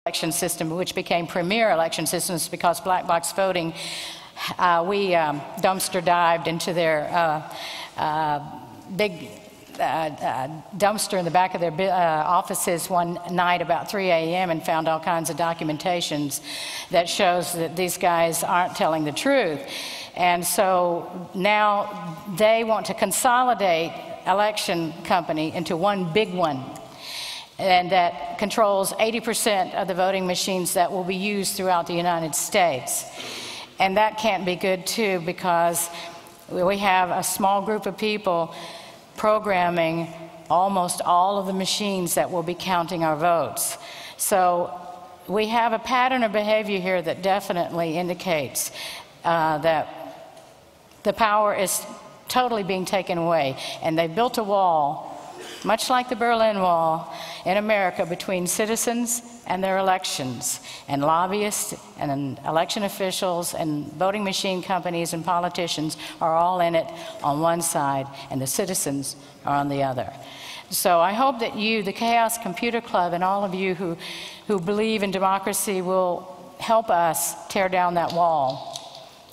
election system, which became premier election systems because black box voting, we dumpster dived into their big dumpster in the back of their offices one night about 3 a.m. and found all kinds of documentations that shows that these guys aren't telling the truth. And so now they want to consolidate election company into one big one, and that controls 80% of the voting machines that will be used throughout the United States. And that can't be good too, because we have a small group of people programming almost all of the machines that will be counting our votes. So we have a pattern of behavior here that definitely indicates that the power is totally being taken away. And they built a wall, much like the Berlin Wall in America, between citizens and their elections, and lobbyists and election officials and voting machine companies and politicians are all in it on one side, and the citizens are on the other. So I hope that you, the Chaos Computer Club, and all of you who believe in democracy will help us tear down that wall,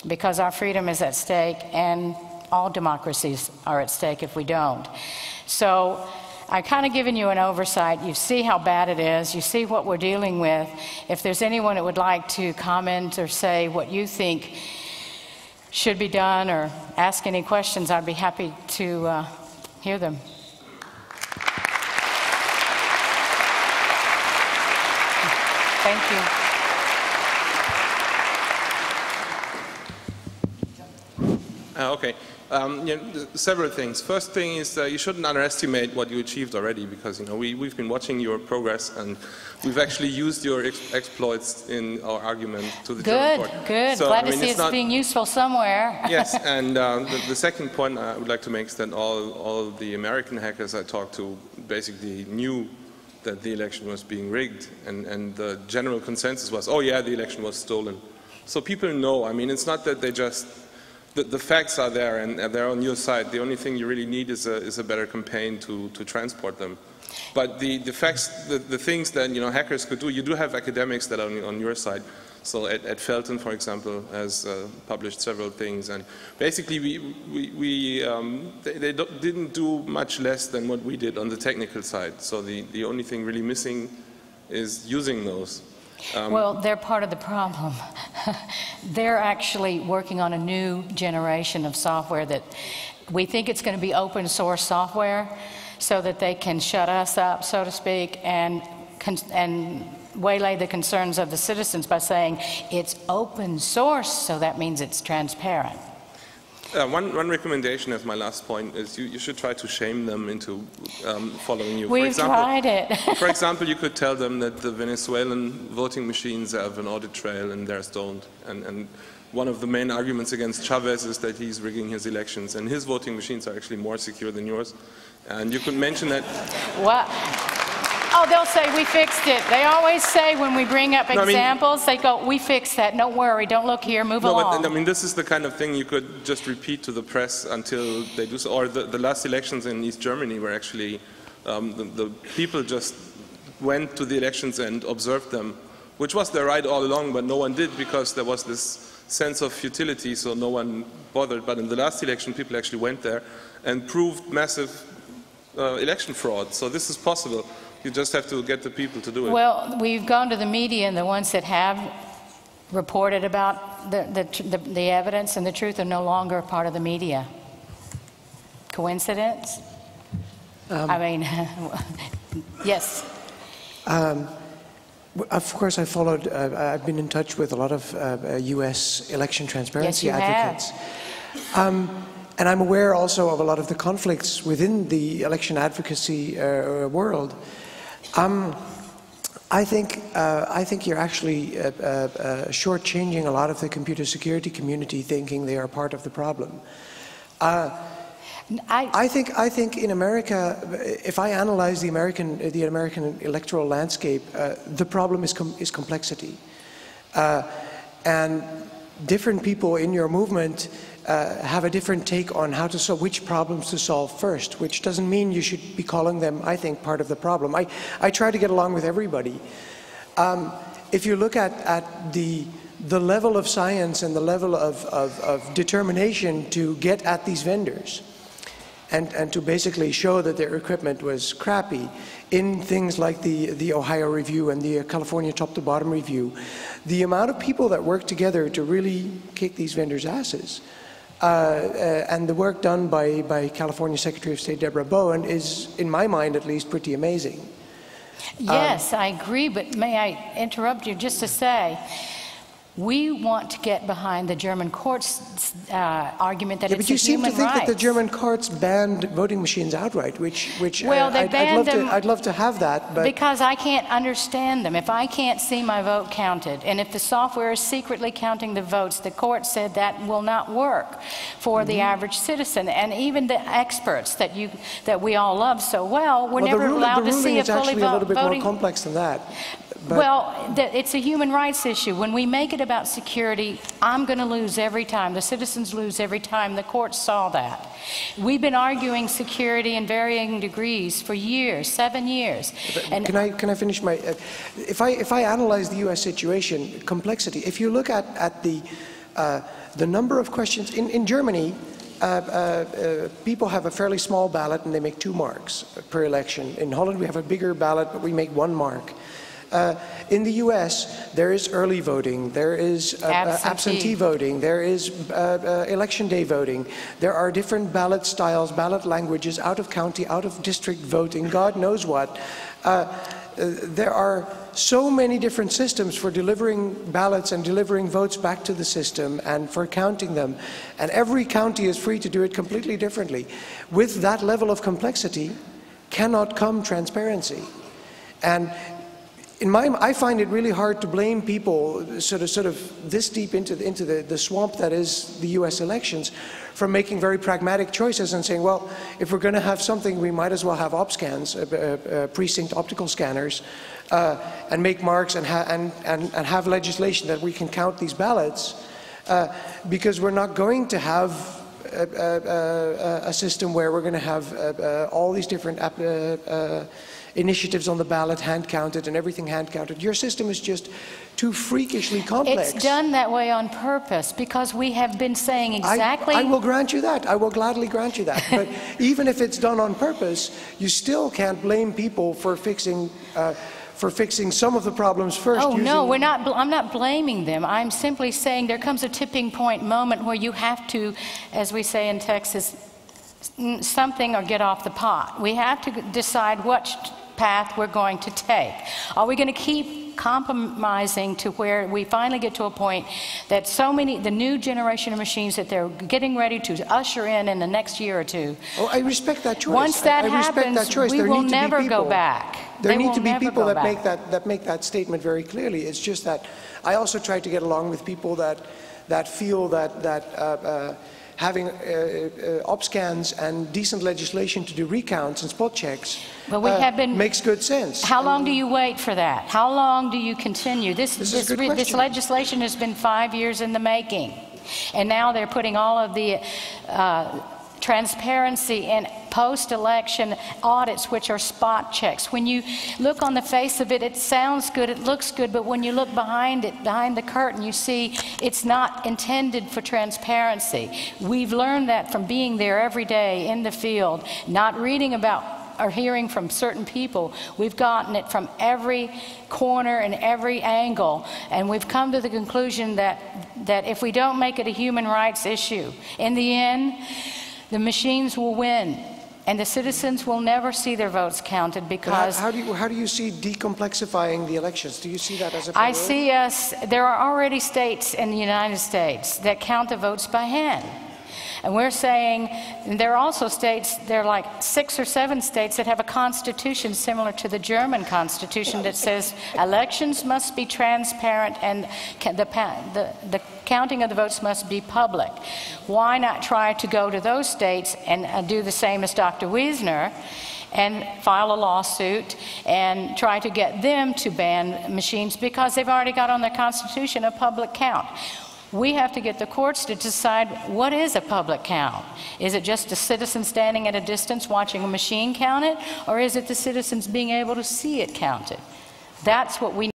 because our freedom is at stake, and all democracies are at stake if we don't. So I've kind of given you an oversight. You see how bad it is. You see what we're dealing with. If there's anyone that would like to comment or say what you think should be done or ask any questions, I'd be happy to hear them. Thank you. Okay. Several things. First thing is you shouldn't underestimate what you achieved already, because we've been watching your progress, and we've actually used your exploits in our argument to the German court. Good. So, Glad to see it's being useful somewhere. Yes, and the second point I would like to make is that all the American hackers I talked to basically knew that the election was being rigged, and the general consensus was, oh yeah, the election was stolen. So people know. I mean, it's not that they just... The facts are there, and they're on your side. The only thing you really need is a better campaign to transport them. But the facts, the things that hackers could do, you do have academics that are on your side. So at Felton, for example, has published several things, and basically they didn't do much less than what we did on the technical side. So the only thing really missing is using those. Well, they're part of the problem. They're actually working on a new generation of software that we think it's going to be open source software, so that they can shut us up, so to speak, and waylay the concerns of the citizens by saying it's open source, so that means it's transparent. One recommendation as my last point is you should try to shame them into following you. We've tried it. For example, you could tell them that the Venezuelan voting machines have an audit trail and theirs don't. And one of the main arguments against Chavez is that he's rigging his elections, and his voting machines are actually more secure than yours. And you could mention that... What? Oh, they'll say, we fixed it. They always say when we bring up examples, they go, we fixed that, don't worry, don't look here, move along. But, I mean, this is the kind of thing you could just repeat to the press until they do so. Or the last elections in East Germany were actually, the people just went to the elections and observed them, which was their right all along, but no one did, because there was this sense of futility, so no one bothered. But in the last election, people actually went there and proved massive election fraud. So this is possible. You just have to get the people to do it. Well, we've gone to the media, and the ones that have reported about the evidence and the truth are no longer part of the media. Coincidence? I mean, yes. Of course, I've been in touch with a lot of U.S. election transparency advocates. And I'm aware also of a lot of the conflicts within the election advocacy world. I think you're actually shortchanging a lot of the computer security community, thinking they are part of the problem. I think in America, if I analyze the American electoral landscape, the problem is complexity, and different people in your movement have a different take on how to solve which problems to solve first, which doesn't mean you should be calling them, I think, part of the problem. I try to get along with everybody. If you look at the level of science and the level of determination to get at these vendors and to basically show that their equipment was crappy in things like the Ohio review and the California top-to-bottom review, the amount of people that work together to really kick these vendors' asses and the work done by California Secretary of State Deborah Bowen is, in my mind at least, pretty amazing. Yes, I agree, but may I interrupt you just to say, we want to get behind the German courts' argument that it's a human right. But you seem to think that the German courts banned voting machines outright, which well, they banned them. I'd love to have that, but because I can't understand them. If I can't see my vote counted, and if the software is secretly counting the votes, the court said that will not work for the average citizen, and even the experts that we all love so well, we're never allowed to see a fully voting. The ruling is actually a little bit more complex than that. But well, it's a human rights issue. When we make it about security, I'm going to lose every time. The citizens lose every time. The courts saw that. We've been arguing security in varying degrees for years, 7 years. And can I finish my? If I analyze the U.S. situation, complexity. If you look at the number of questions in Germany. People have a fairly small ballot and they make 2 marks per election. In Holland we have a bigger ballot but we make 1 mark. In the US, there is early voting, there is absentee voting, there is election day voting. There are different ballot styles, ballot languages, out of county, out of district voting, God knows what. There are so many different systems for delivering ballots and delivering votes back to the system and for counting them. And every county is free to do it completely differently. With that level of complexity cannot come transparency. And I find it really hard to blame people sort of this deep into the swamp that is the U.S. elections for making very pragmatic choices and saying, well, if we're going to have something, we might as well have op scans, precinct optical scanners, and make marks and have legislation that we can count these ballots, because we're not going to have a system where we're going to have all these different initiatives on the ballot hand counted and everything hand counted. Your system is just too freakishly complex. It's done that way on purpose because we have been saying exactly. I will grant you that. I will gladly grant you that. But even if it's done on purpose, you still can't blame people for fixing some of the problems first. Oh no, we're not. I'm not blaming them. I'm simply saying there comes a tipping point moment where you have to, as we say in Texas, something or get off the pot. We have to decide which path we're going to take. Are we going to keep compromising to where we finally get to a point that the new generation of machines that they're getting ready to usher in the next year or 2? Oh, I respect that choice. Once that happens, we will never go back. There need to be people that make that statement very clearly. It's just that I also try to get along with people that feel that having op scans and decent legislation to do recounts and spot checks makes good sense. How long do you wait for that? How long do you continue? This legislation has been 5 years in the making. And now they're putting all of the transparency and post-election audits, which are spot checks. When you look on the face of it, it sounds good, it looks good, but when you look behind it, behind the curtain, you see it's not intended for transparency. We've learned that from being there every day in the field, not reading about or hearing from certain people. We've gotten it from every corner and every angle, and we've come to the conclusion that if we don't make it a human rights issue, in the end, the machines will win, and the citizens will never see their votes counted because... How do you see decomplexifying the elections? Do you see that as a priority? I see there are already states in the United States that count the votes by hand. And we're saying, and there are also states, there are like 6 or 7 states that have a constitution similar to the German constitution that says elections must be transparent and the counting of the votes must be public. Why not try to go to those states and do the same as Dr. Wiesner and file a lawsuit and try to get them to ban machines because they've already got on their constitution a public count. We have to get the courts to decide what is a public count. Is it just a citizen standing at a distance watching a machine count it, or is it the citizens being able to see it counted? That's what we